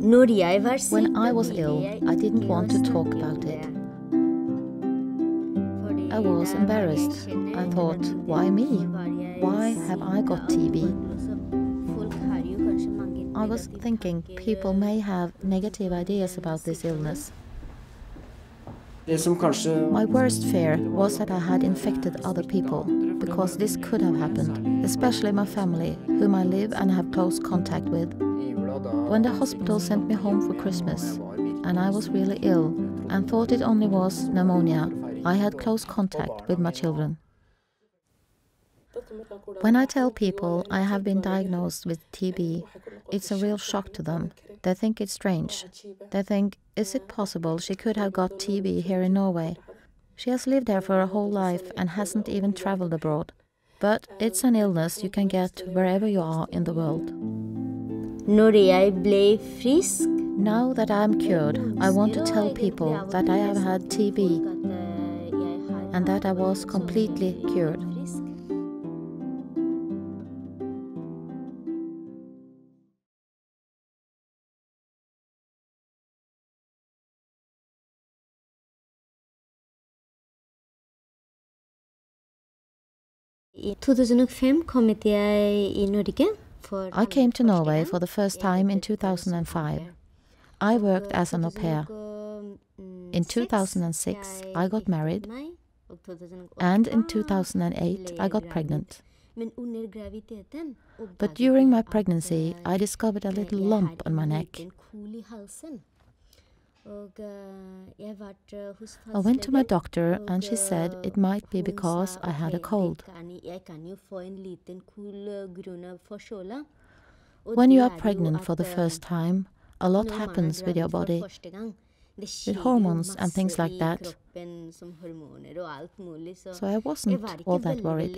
When I was ill, I didn't want to talk about it. I was embarrassed. I thought, why me? Why have I got TB? I was thinking people may have negative ideas about this illness. My worst fear was that I had infected other people, because this could have happened, especially my family, whom I live and have close contact with. When the hospital sent me home for Christmas, and I was really ill, and thought it only was pneumonia, I had close contact with my children. When I tell people I have been diagnosed with TB, it's a real shock to them. They think it's strange. They think, is it possible she could have got TB here in Norway? She has lived here for her whole life and hasn't even traveled abroad. But it's an illness you can get wherever you are in the world. Now that I'm cured, I want to tell people that I have had TB and that I was completely cured. I 2005 kom jeg I Norge. I came to Norway for the first time in 2005. I worked as an au pair. In 2006, I got married, and in 2008, I got pregnant. But during my pregnancy, I discovered a little lump on my neck. I went to my doctor and she said it might be because I had a cold. When you are pregnant for the first time, a lot happens with your body, with hormones and things like that. So I wasn't all that worried.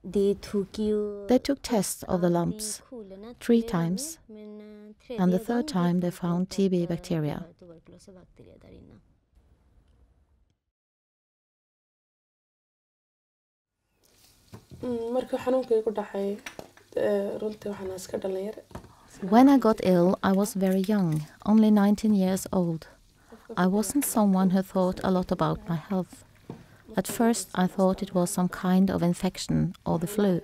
They took tests of the lumps 3 times, and the 3rd time they found TB bacteria. When I got ill, I was very young, only 19 years old. I wasn't someone who thought a lot about my health. At first, I thought it was some kind of infection or the flu.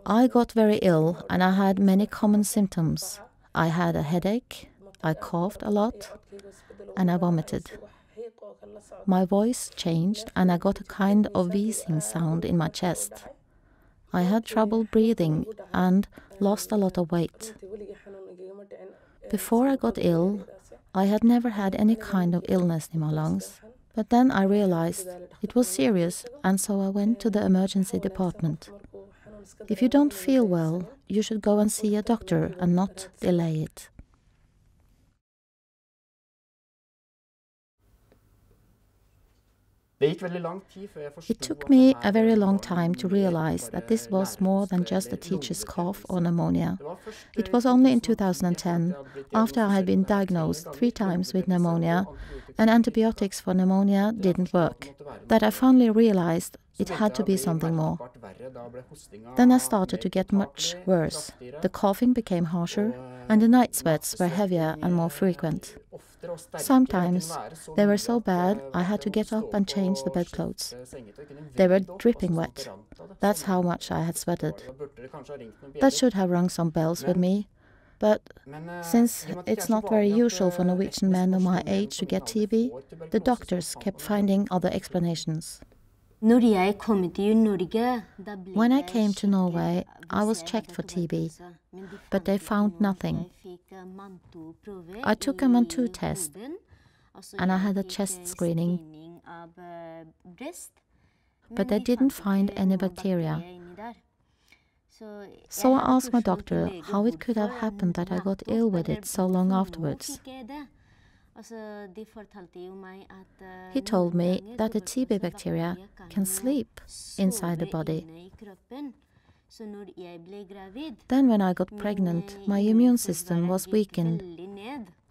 I got very ill and I had many common symptoms. I had a headache, I coughed a lot, and I vomited. My voice changed and I got a kind of wheezing sound in my chest. I had trouble breathing and lost a lot of weight. Before I got ill, I had never had any kind of illness in my lungs. But then I realized it was serious, and so I went to the emergency department. If you don't feel well, you should go and see a doctor and not delay it. It took me a very long time to realize that this was more than just a teacher's cough or pneumonia. It was only in 2010, after I had been diagnosed 3 times with pneumonia and antibiotics for pneumonia didn't work, that I finally realized it had to be something more. Then I started to get much worse. The coughing became harsher and the night sweats were heavier and more frequent. Sometimes they were so bad I had to get up and change the bedclothes. They were dripping wet. That's how much I had sweated. That should have rung some bells with me. But since it's not very usual for Norwegian men of my age to get TB, the doctors kept finding other explanations. When I came to Norway, I was checked for TB, but they found nothing. I took a Mantoux test, and I had a chest screening, but they didn't find any bacteria. So I asked my doctor how it could have happened that I got ill with it so long afterwards. He told me that the TB bacteria can sleep inside the body. Then when I got pregnant, my immune system was weakened,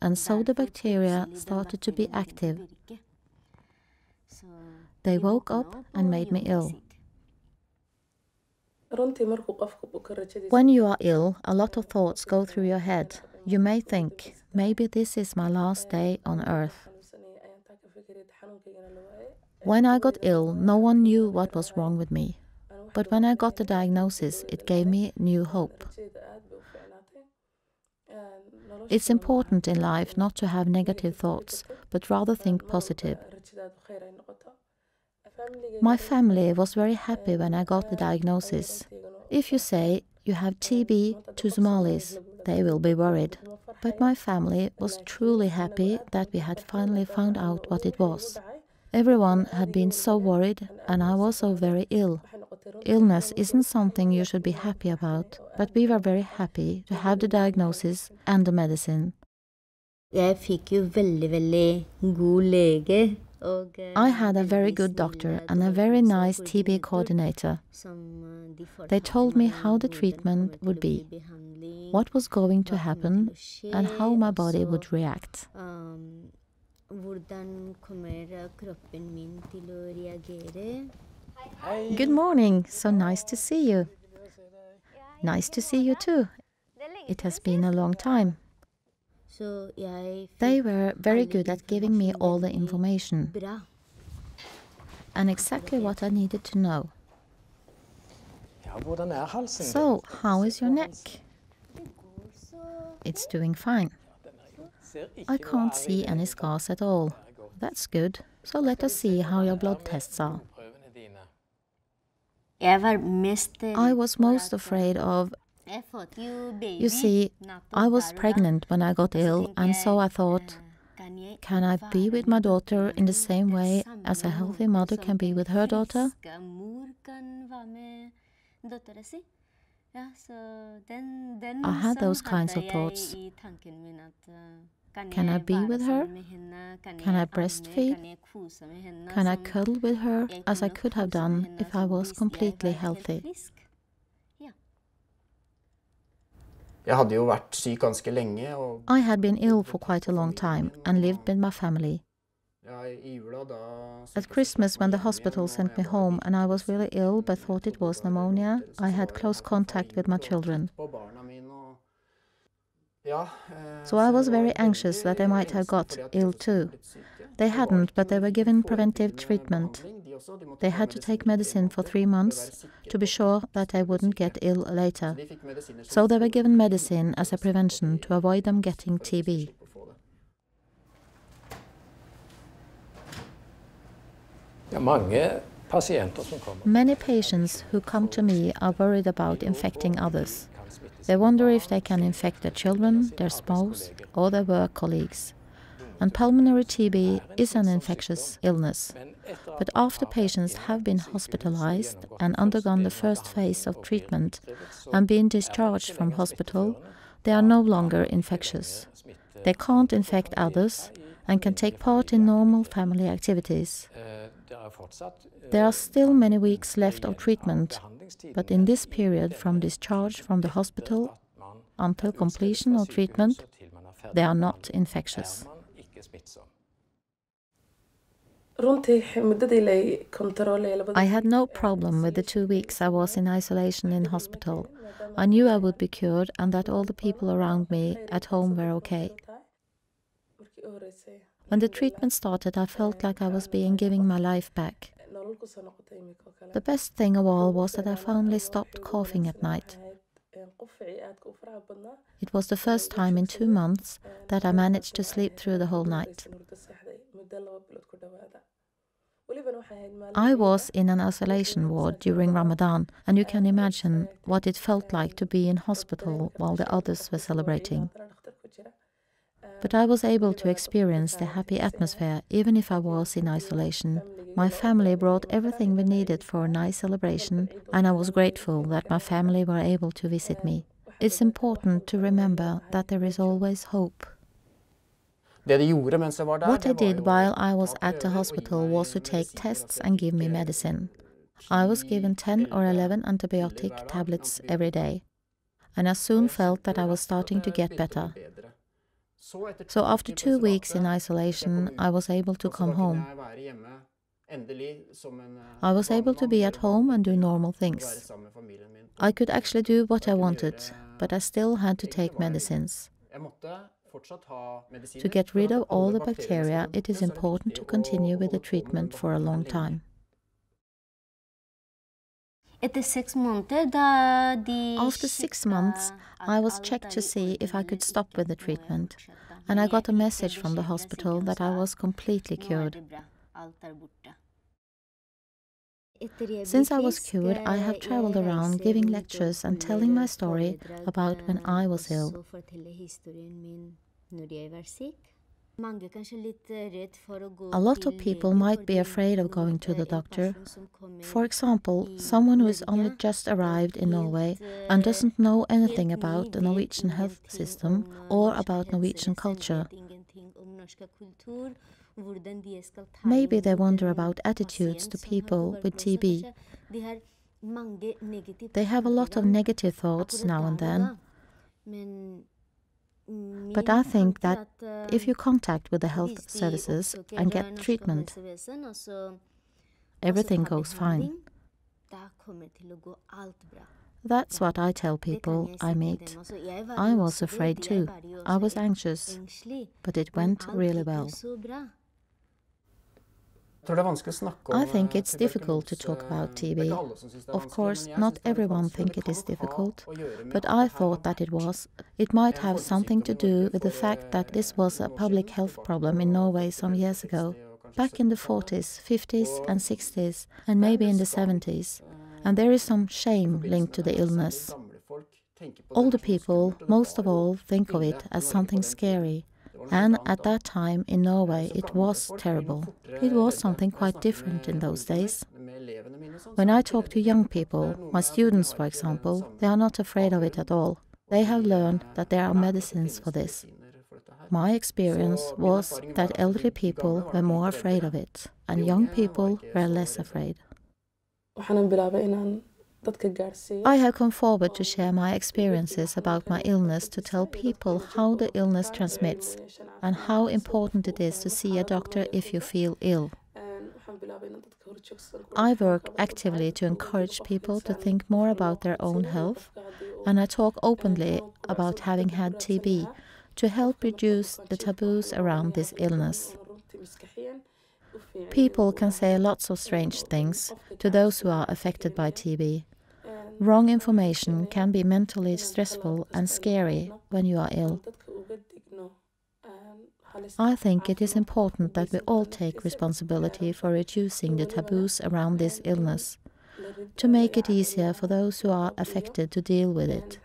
and so the bacteria started to be active. They woke up and made me ill. When you are ill, a lot of thoughts go through your head. You may think, maybe this is my last day on earth. When I got ill, no one knew what was wrong with me. But when I got the diagnosis, it gave me new hope. It's important in life not to have negative thoughts, but rather think positive. My family was very happy when I got the diagnosis. If you say you have TB to Somalis, they will be worried. But my family was truly happy that we had finally found out what it was. Everyone had been so worried, and I was so very ill. Illness isn't something you should be happy about, but we were very happy to have the diagnosis and the medicine. Jeg fikk jo veldig god lege. I had a very good doctor and a very nice TB coordinator. They told me how the treatment would be, what was going to happen, and how my body would react. Good morning, so nice to see you. Nice to see you too. It has been a long time. They were very good at giving me all the information and exactly what I needed to know. So, how is your neck? It's doing fine. I can't see any scars at all. That's good. So let us see how your blood tests are. I was most afraid of... You see, I was pregnant when I got ill, and so I thought, can I be with my daughter in the same way as a healthy mother can be with her daughter? I had those kinds of thoughts. Can I be with her? Can I breastfeed? Can I cuddle with her as I could have done if I was completely healthy? I had been ill for quite a long time and lived with my family. At Christmas, when the hospital sent me home and I was really ill but thought it was pneumonia, I had close contact with my children. So I was very anxious that they might have got ill too. They hadn't, but they were given preventive treatment. They had to take medicine for 3 months to be sure that they wouldn't get ill later. So they were given medicine as a prevention to avoid them getting TB. Many patients who come to me are worried about infecting others. They wonder if they can infect their children, their spouse, or their work colleagues. And pulmonary TB is an infectious illness. But after patients have been hospitalized and undergone the first phase of treatment and been discharged from hospital, they are no longer infectious. They can't infect others and can take part in normal family activities. There are still many weeks left of treatment, but in this period from discharge from the hospital until completion of treatment, they are not infectious. I had no problem with the 2 weeks I was in isolation in hospital. I knew I would be cured and that all the people around me at home were okay. When the treatment started, I felt like I was being given my life back. The best thing of all was that I finally stopped coughing at night. It was the first time in 2 months that I managed to sleep through the whole night. I was in an isolation ward during Ramadan, and you can imagine what it felt like to be in hospital while the others were celebrating. But I was able to experience the happy atmosphere even if I was in isolation. My family brought everything we needed for a nice celebration, and I was grateful that my family were able to visit me. It's important to remember that there is always hope. What I did while I was at the hospital was to take tests and give me medicine. I was given 10 or 11 antibiotic tablets every day, and I soon felt that I was starting to get better. So after 2 weeks in isolation, I was able to come home. I was able to be at home and do normal things. I could actually do what I wanted, but I still had to take medicines. To get rid of all the bacteria, it is important to continue with the treatment for a long time. After 6 months, I was checked to see if I could stop with the treatment, and I got a message from the hospital that I was completely cured. Since I was cured, I have traveled around giving lectures and telling my story about when I was ill. A lot of people might be afraid of going to the doctor. For example, someone who is only just arrived in Norway and doesn't know anything about the Norwegian health system or about Norwegian culture. Maybe they wonder about attitudes to people with TB. They have a lot of negative thoughts now and then. But I think that if you contact with the health services and get treatment, everything goes fine. That's what I tell people I meet. I was afraid too. I was anxious, but it went really well. I think it's difficult to talk about TB. Of course, not everyone thinks it is difficult, but I thought that it was. It might have something to do with the fact that this was a public health problem in Norway some years ago, back in the 40s, 50s and 60s, and maybe in the 70s. And there is some shame linked to the illness. Older people, most of all, think of it as something scary. And at that time in Norway it was terrible. It was something quite different in those days. When I talk to young people, my students for example, they are not afraid of it at all. They have learned that there are medicines for this. My experience was that elderly people were more afraid of it, and young people were less afraid. I have come forward to share my experiences about my illness to tell people how the illness transmits and how important it is to see a doctor if you feel ill. I work actively to encourage people to think more about their own health, and I talk openly about having had TB to help reduce the taboos around this illness. People can say lots of strange things to those who are affected by TB. Wrong information can be mentally stressful and scary when you are ill. I think it is important that we all take responsibility for reducing the taboos around this illness, to make it easier for those who are affected to deal with it.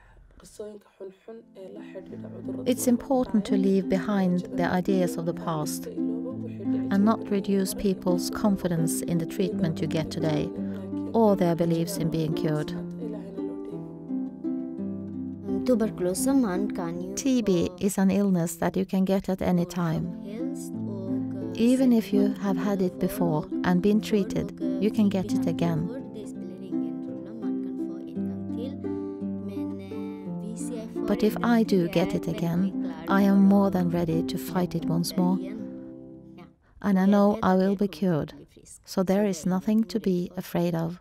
It's important to leave behind the ideas of the past and not reduce people's confidence in the treatment you get today or their beliefs in being cured. TB is an illness that you can get at any time. Even if you have had it before and been treated, you can get it again. But if I do get it again, I am more than ready to fight it once more. And I know I will be cured, so there is nothing to be afraid of.